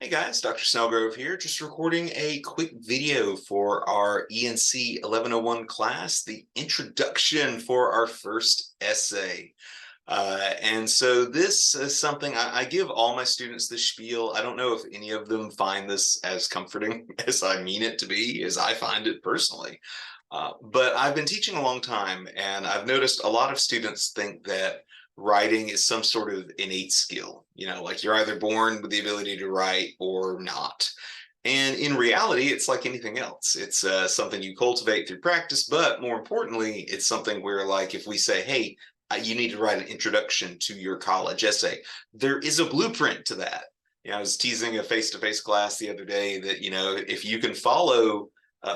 Hey guys, Dr. Snellgrove here, just recording a quick video for our ENC 1101 class, the introduction for our first essay. And so this is something I give all my students this spiel. I don't know if any of them find this as comforting as I mean it to be, as I find it personally. But I've been teaching a long time, and I've noticed a lot of students think that writing is some sort of innate skill. Like you're either born with the ability to write or not. And in reality, it's like anything else. It's something you cultivate through practice, but more importantly, it's something where, like, if we say, hey, you need to write an introduction to your college essay, there is a blueprint to that. I was teasing a face-to-face class the other day that, if you can follow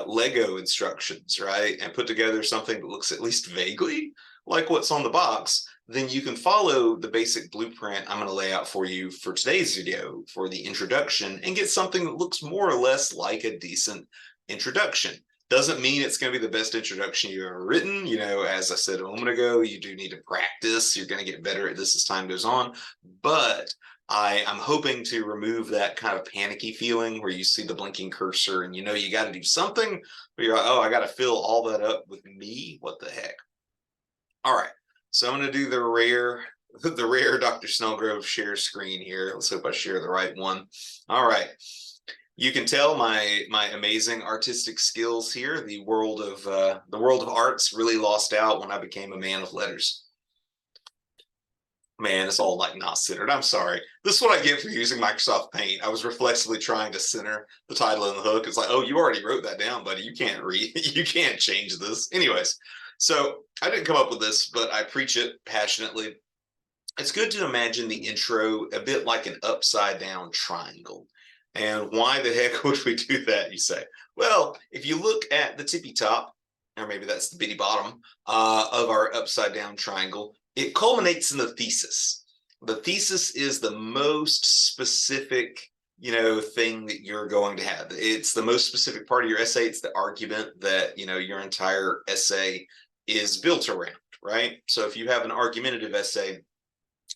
Lego instructions, right, and put together something that looks at least vaguely like what's on the box, then you can follow the basic blueprint I'm going to lay out for you for today's video for the introduction and get something that looks more or less like a decent introduction. Doesn't mean it's going to be the best introduction you've ever written. As I said a moment ago, you do need to practice. You're going to get better at this as time goes on. But I'm hoping to remove that kind of panicky feeling where you see the blinking cursor and you got to do something, but you're like, oh, I got to fill all that up with me. What the heck? All right. So I'm going to do the rare Dr. Snellgrove share screen here. Let's hope I share the right one. All right. You can tell my amazing artistic skills here. The world of arts really lost out when I became a man of letters. Man, it's all like not centered. I'm sorry. This is what I get for using Microsoft Paint. I was reflexively trying to center the title and the hook. It's like, oh, you already wrote that down, buddy. You can't you can't change this. Anyways, so I didn't come up with this, but I preach it passionately. It's good to imagine the intro a bit like an upside down triangle. And why the heck would we do that, you say? Well, if you look at the tippy top, or maybe that's the bitty bottom of our upside down triangle, it culminates in the thesis. The thesis is the most specific, thing that you're going to have. It's the most specific part of your essay. It's the argument that, your entire essay is built around, right? So if you have an argumentative essay,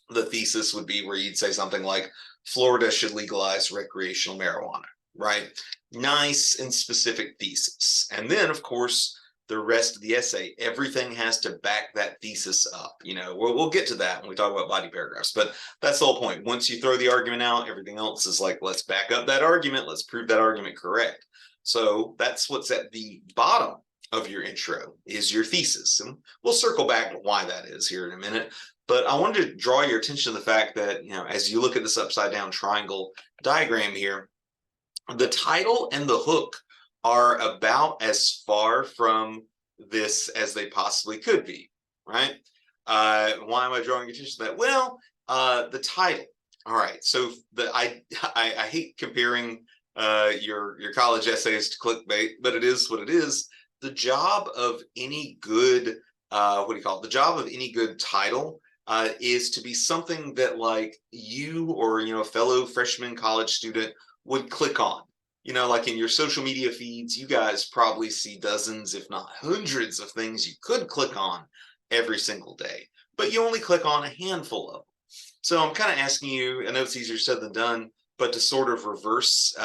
the thesis would be where you'd say something like, Florida should legalize recreational marijuana, right? Nice and specific thesis. And then, of course, the rest of the essay, everything has to back that thesis up. We'll get to that when we talk about body paragraphs, but that's the whole point. Once you throw the argument out, everything else is like, let's back up that argument. Let's prove that argument correct. So that's what's at the bottom of your intro is your thesis. And we'll circle back to why that is here in a minute. But I wanted to draw your attention to the fact that, as you look at this upside down triangle diagram here, the title and the hook are about as far from this as they possibly could be, right? Why am I drawing attention to that? Well, the title. All right. So I hate comparing your college essays to clickbait, but it is what it is. The job of any good the job of any good title is to be something that, like, you or a fellow freshman college student would click on. Like in your social media feeds, you guys probably see dozens, if not hundreds, of things you could click on every single day, but you only click on a handful of them. So I'm kind of asking you, I know it's easier said than done, but to sort of reverse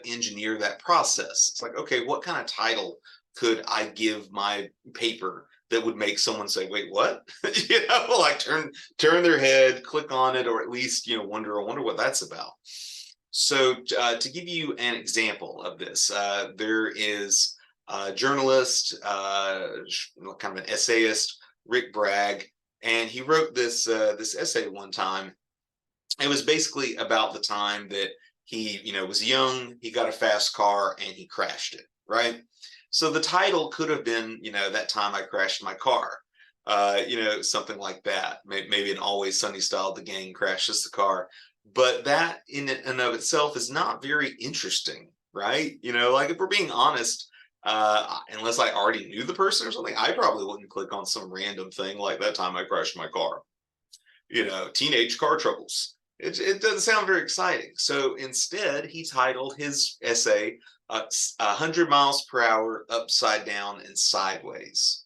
engineer that process. It's like, okay, what kind of title could I give my paper that would make someone say, wait, what? Like turn their head, click on it, or at least, wonder what that's about. So to give you an example of this, there is a journalist, kind of an essayist, Rick Bragg, and he wrote this essay one time. It was basically about the time that he, was young, he got a fast car, and he crashed it, right? So the title could have been, that time I crashed my car, something like that. Maybe an Always Sunny style, the gang crashes the car. But that in and of itself is not very interesting, right? Like, if we're being honest, unless I already knew the person or something, I probably wouldn't click on some random thing like that time I crashed my car. Teenage car troubles. It doesn't sound very exciting. So instead, he titled his essay 100 miles per hour upside down and sideways.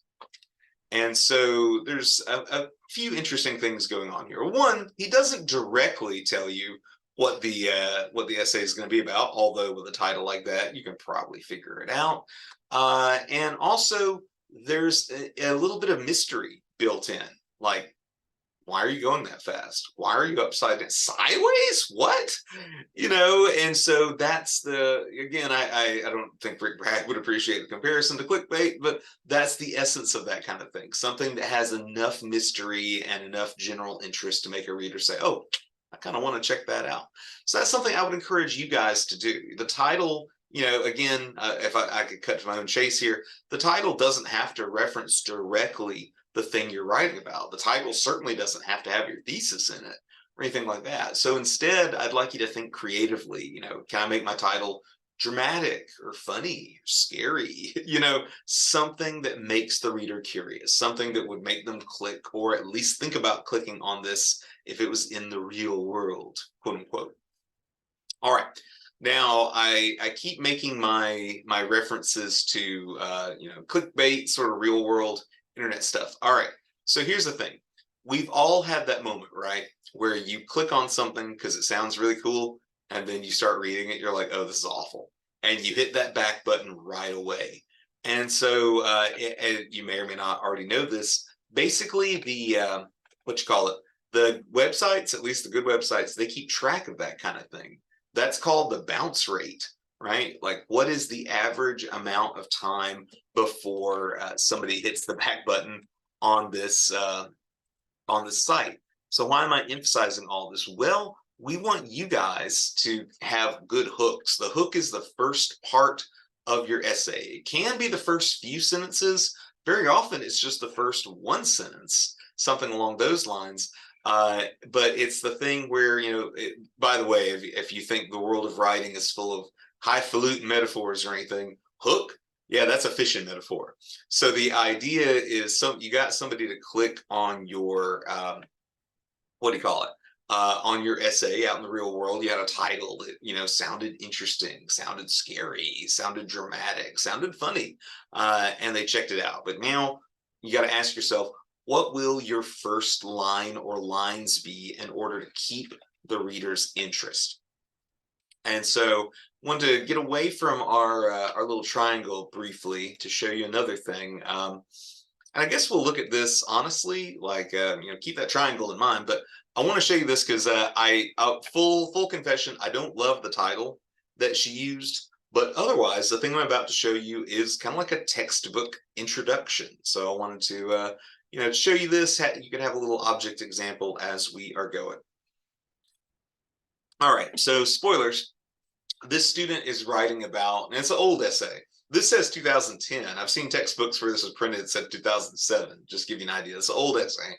And so there's a few interesting things going on here. One, he doesn't directly tell you what the essay is going to be about. Although with a title like that, you can probably figure it out. And also, there's a little bit of mystery built in, like, why are you going that fast? Why are you upside down? Sideways? What? You know, and so that's the, again, I don't think Rick Bragg would appreciate the comparison to clickbait, but that's the essence of that kind of thing. Something that has enough mystery and enough general interest to make a reader say, oh, I kind of want to check that out. So that's something I would encourage you guys to do. The title, you know, again, if I could cut to my own chase here, the title doesn't have to reference directly the thing you're writing about. The title certainly doesn't have to have your thesis in it or anything like that. So instead, I'd like you to think creatively. You know, can I make my title dramatic or funny or scary? You know, something that makes the reader curious, something that would make them click or at least think about clicking on this if it was in the real world, quote unquote. All right. Now I keep making my references to you know, clickbait, sort of real world internet stuff. All right. So here's the thing. We've all had that moment, right? Where you click on something because it sounds really cool, and then you start reading it, you're like, oh, this is awful. And you hit that back button right away. And so you may or may not already know this. Basically, the what you call it, the websites, at least the good websites, they keep track of that kind of thing. That's called the bounce rate, right? Like, what is the average amount of time before somebody hits the back button on this site? So why am I emphasizing all this? Well, we want you guys to have good hooks. The hook is the first part of your essay. It can be the first few sentences. Very often, it's just the first one sentence, something along those lines. But it's the thing where, you know, by the way, if you think the world of writing is full of highfalutin metaphors or anything, hook, yeah, that's a fishing metaphor. So the idea is, you got somebody to click on your what do you call it? On your essay out in the real world. You had a title that, you know, sounded interesting, sounded scary, sounded dramatic, sounded funny, and they checked it out. But now you got to ask yourself, what will your first line or lines be in order to keep the reader's interest? And so I wanted to get away from our little triangle briefly to show you another thing. And I guess we'll look at this honestly, like, you know, keep that triangle in mind. But I want to show you this because full confession, I don't love the title that she used. But otherwise, the thing I'm about to show you is kind of like a textbook introduction. So I wanted to, you know, show you this. You can have a little object example as we are going. All right, so spoilers. This student is writing about, and it's an old essay. This says 2010. I've seen textbooks where this was printed, it said 2007. Just give you an idea. It's an old essay.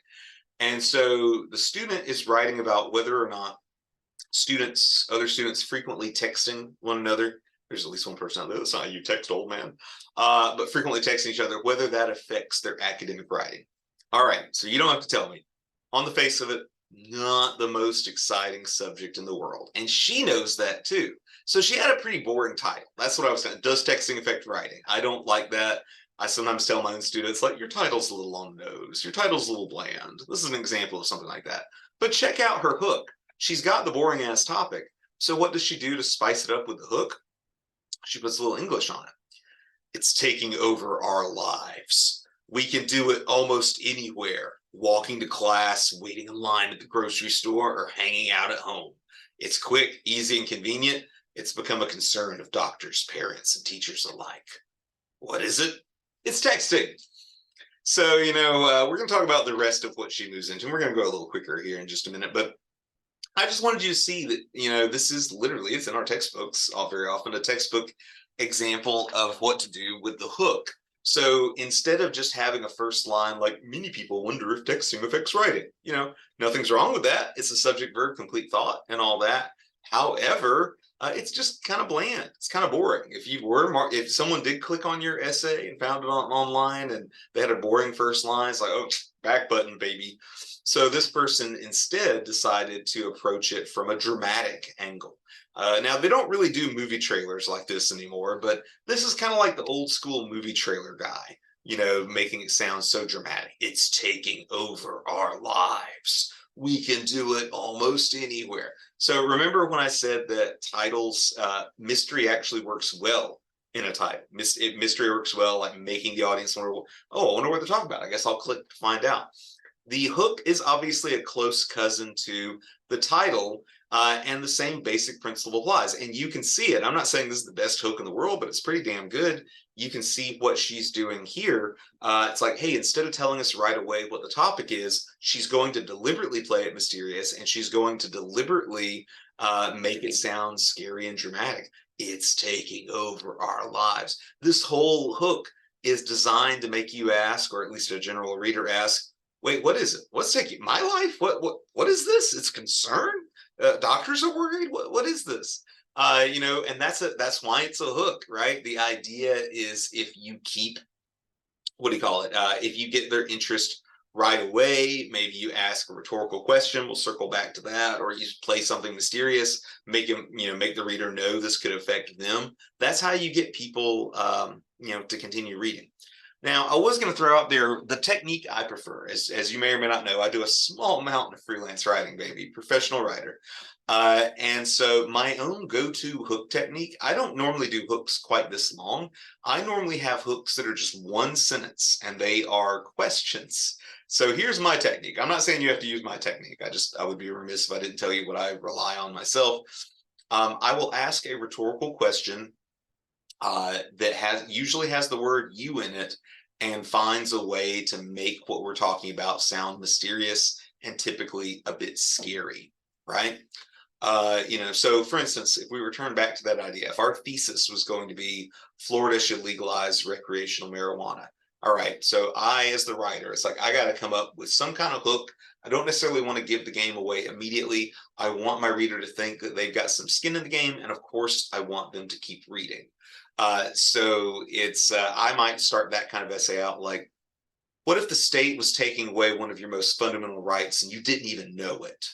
And so the student is writing about whether or not other students frequently texting one another. There's at least one person out there that's not you text, old man. But frequently texting each other, whether that affects their academic writing. All right, so you don't have to tell me. On the face of it, not the most exciting subject in the world. And she knows that too. So she had a pretty boring title. That's what I was saying. Does texting affect writing? I don't like that. I sometimes tell my own students, like, your title's a little on the nose. Your title's a little bland. This is an example of something like that. But check out her hook. She's got the boring ass topic. So what does she do to spice it up with the hook? She puts a little English on it. It's taking over our lives. We can do it almost anywhere. Walking to class, waiting in line at the grocery store, or hanging out at home. It's quick, easy, and convenient. It's become a concern of doctors, parents, and teachers alike. What is it? It's texting. So, you know, we're going to talk about the rest of what she moves into. And we're going to go a little quicker here in just a minute. But I just wanted you to see that, you know, this is literally, it's in our textbooks very often, a textbook example of what to do with the hook. So instead of just having a first line like, many people wonder if texting affects writing, you know, nothing's wrong with that. It's a subject, verb, complete thought and all that. However, it's just kind of bland. It's kind of boring. If someone did click on your essay and found it online and they had a boring first line, it's like, oh, back button, baby. So this person instead decided to approach it from a dramatic angle. Now, they don't really do movie trailers like this anymore, but this is kind of like the old school movie trailer guy, you know, making it sound so dramatic. It's taking over our lives. we can do it almost anywhere. So remember when I said that titles, mystery actually works well in a title. Mystery works well, like making the audience wonder, oh, I wonder what they're talking about. I guess I'll click to find out. The hook is obviously a close cousin to the title, and the same basic principle applies. And you can see it. I'm not saying this is the best hook in the world, but it's pretty damn good. You can see what she's doing here. It's like, hey, instead of telling us right away what the topic is, she's going to deliberately play it mysterious, and she's going to deliberately make it sound scary and dramatic. It's taking over our lives. This whole hook is designed to make you ask, or at least a general reader ask, wait, what is it? What's taking my life? What is this? It's concern. Doctors are worried. What is this? And that's why it's a hook, right? The idea is if you keep, what do you call it? If you get their interest right away, maybe you ask a rhetorical question. We'll circle back to that, or you play something mysterious, make them, make the reader know this could affect them. That's how you get people, to continue reading. Now, I was going to throw out there the technique I prefer. As you may or may not know, I do a small amount of freelance writing, baby, professional writer. And so my own go-to hook technique, I don't normally do hooks quite this long. I normally have hooks that are just one sentence and they are questions. So here's my technique. I'm not saying you have to use my technique. I would be remiss if I didn't tell you what I rely on myself. I will ask a rhetorical question that usually has the word you in it and finds a way to make what we're talking about sound mysterious and typically a bit scary, right? So for instance, if we return back to that idea, if our thesis was going to be Florida should legalize recreational marijuana, all right, so I, as the writer, it's like I got to come up with some kind of hook. I don't necessarily want to give the game away immediately. I want my reader to think that they've got some skin in the game, and of course, I want them to keep reading. So I might start that kind of essay out like, what if the state was taking away one of your most fundamental rights and you didn't even know it?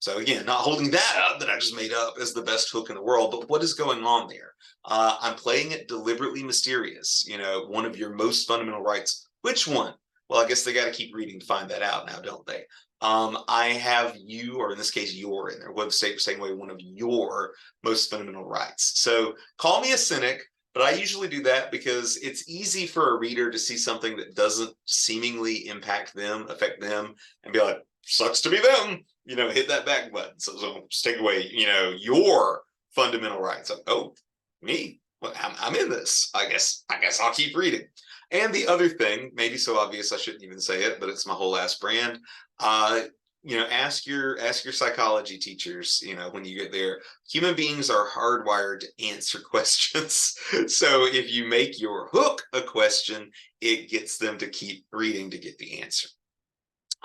So again, not holding that up that I just made up as the best hook in the world, but what is going on there? I'm playing it deliberately mysterious. One of your most fundamental rights. Which one? Well, I guess they got to keep reading to find that out now, don't they? I have you, or in this case, you're in there. What if the state was taking away one of your most fundamental rights? So call me a cynic, but I usually do that because it's easy for a reader to see something that doesn't seemingly affect them, and be like, sucks to be them. Hit that back button. So just take away, your fundamental rights. Oh, me? Well, I'm in this. I guess I'll keep reading. And the other thing, maybe so obvious I shouldn't even say it, but it's my whole ass brand. Ask your psychology teachers, when you get there. Human beings are hardwired to answer questions. So if you make your hook a question, it gets them to keep reading to get the answer.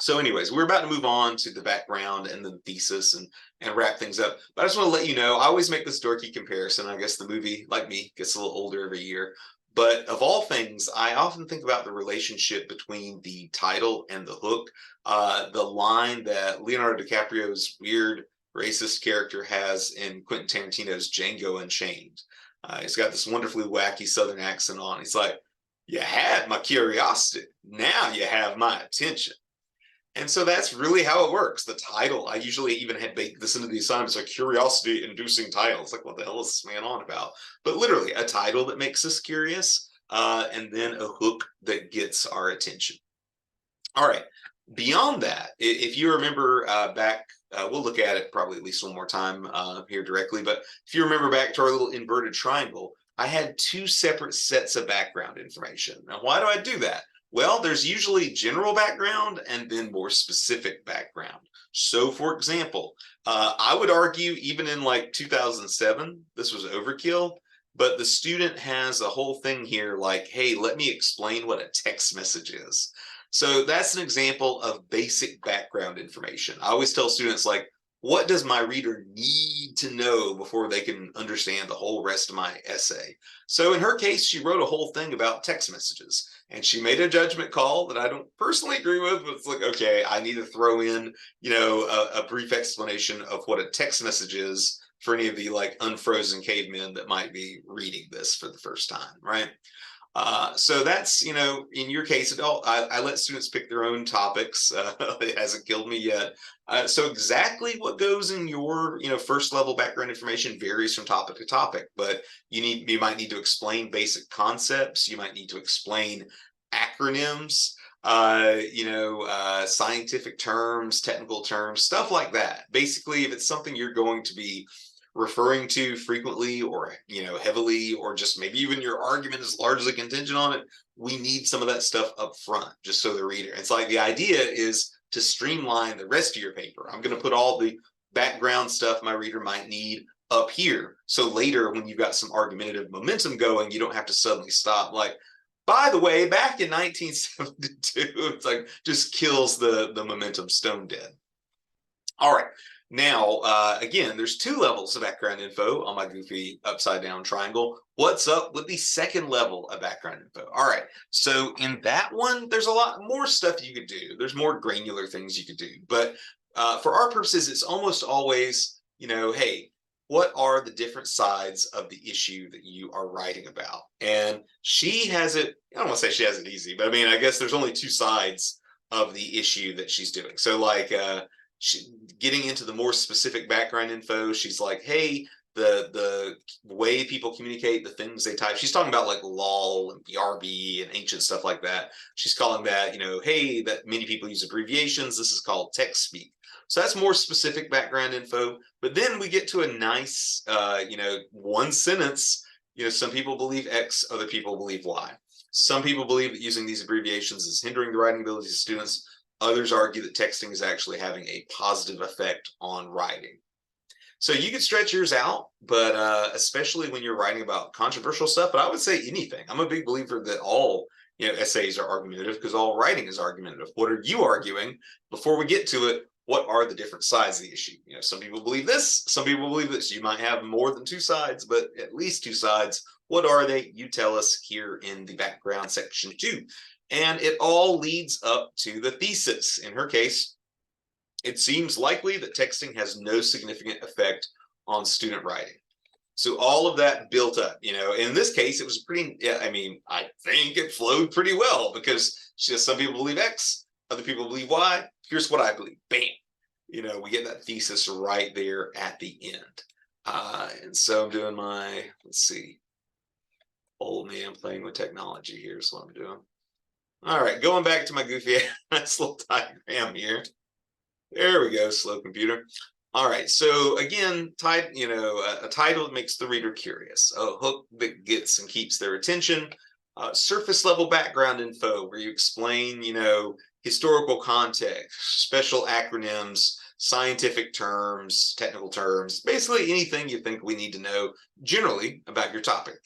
So anyways, we're about to move on to the background and the thesis and wrap things up. But I just want to let you know, I always make this dorky comparison. I guess the movie, like me, gets a little older every year. But of all things, I often think about the relationship between the title and the hook. The line that Leonardo DiCaprio's weird racist character has in Quentin Tarantino's Django Unchained. He's got this wonderfully wacky Southern accent on. He's like, you had my curiosity. Now you have my attention. And so that's really how it works. The title, I usually even had baked this into the assignments, a curiosity-inducing title. It's like, what the hell is this man on about? But literally, a title that makes us curious, and then a hook that gets our attention. All right. Beyond that, if you remember back, we'll look at it probably at least one more time here directly, but if you remember back to our little inverted triangle, I had two separate sets of background information. Now, why do I do that? Well, there's usually general background and then more specific background. So for example, I would argue even in like 2007, this was overkill, but the student has a whole thing here like, hey, let me explain what a text message is. So that's an example of basic background information. I always tell students like, what does my reader need to know before they can understand the whole rest of my essay? So in her case, she wrote a whole thing about text messages. And she made a judgment call that I don't personally agree with, but it's like, okay, I need to throw in, a brief explanation of what a text message is for any of the like unfrozen cavemen that might be reading this for the first time, right? So that's, in your case, I let students pick their own topics. It hasn't killed me yet. So exactly what goes in your, first level background information varies from topic to topic, but you might need to explain basic concepts. You might need to explain acronyms, scientific terms, technical terms, stuff like that. Basically, if it's something you're going to be referring to frequently or heavily, or just maybe even your argument is largely contingent on it, we need some of that stuff up front, just so the reader, it's like the idea is to streamline the rest of your paper. I'm going to put all the background stuff my reader might need up here, so later when you've got some argumentative momentum going, you don't have to suddenly stop like, by the way, back in 1972. It's like just kills the momentum stone dead. All right. Now, again, there's two levels of background info on my goofy upside down triangle. What's up with the second level of background info? All right. So in that one, there's a lot more stuff you could do. There's more granular things you could do. But for our purposes, it's almost always, hey, what are the different sides of the issue that you are writing about? And she has it, I don't want to say she has it easy, but I mean, I guess there's only two sides of the issue that she's doing. So like, getting into the more specific background info, she's like, hey, the way people communicate, the things they type. She's talking about like LOL and BRB and ancient stuff like that. She's calling that, hey, that many people use abbreviations. This is called text speak. So that's more specific background info. But then we get to a nice, one sentence. Some people believe X, other people believe Y. Some people believe that using these abbreviations is hindering the writing abilities of students. Others argue that texting is actually having a positive effect on writing. So you could stretch yours out, but especially when you're writing about controversial stuff, but I would say anything. I'm a big believer that all essays are argumentative because all writing is argumentative. What are you arguing? Before we get to it, what are the different sides of the issue? Some people believe this, some people believe this. You might have more than two sides, but at least two sides. What are they? You tell us here in the background section 2. And it all leads up to the thesis. In her case, it seems likely that texting has no significant effect on student writing. So all of that built up, in this case, it was pretty, I think it flowed pretty well because she says some people believe X, other people believe Y. Here's what I believe. Bam. We get that thesis right there at the end. And so I'm doing my, let's see, old man playing with technology here is what I'm doing. All right, going back to my goofy ass little diagram here. There we go, slow computer. All right, so again, a title that makes the reader curious, a hook that gets and keeps their attention, surface level background info where you explain, historical context, special acronyms, scientific terms, technical terms, basically anything you think we need to know generally about your topic.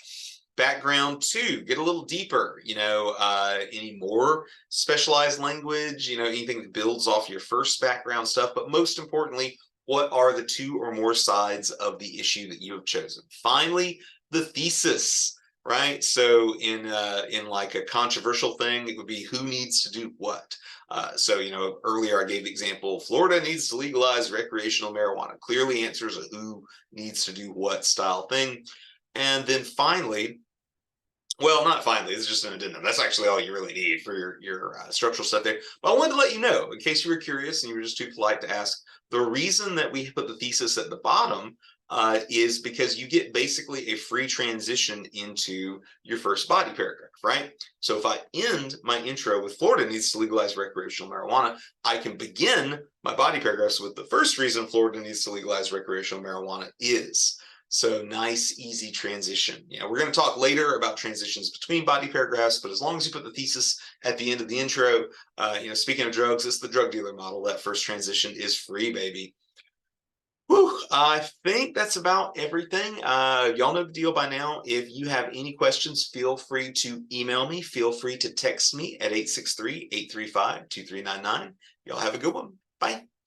Background 2, get a little deeper, any more specialized language, anything that builds off your first background stuff. But most importantly, what are the 2 or more sides of the issue that you have chosen? Finally, the thesis, right? So in like a controversial thing, it would be who needs to do what. So, earlier I gave the example, Florida needs to legalize recreational marijuana. Clearly answers a who needs to do what style thing. And then finally, well, not finally, it's just an addendum. That's actually all you really need for your structural stuff there. But I wanted to let you know, in case you were curious and you were just too polite to ask, the reason that we put the thesis at the bottom is because you get basically a free transition into your first body paragraph, right? So if I end my intro with Florida needs to legalize recreational marijuana, I can begin my body paragraphs with the first reason Florida needs to legalize recreational marijuana is. So nice, easy transition. We're going to talk later about transitions between body paragraphs, but as long as you put the thesis at the end of the intro, speaking of drugs, it's the drug dealer model. That first transition is free, baby. Whew, I think that's about everything. Y'all know the deal by now. If you have any questions, feel free to email me. Feel free to text me at 863-835-2399. Y'all have a good one. Bye.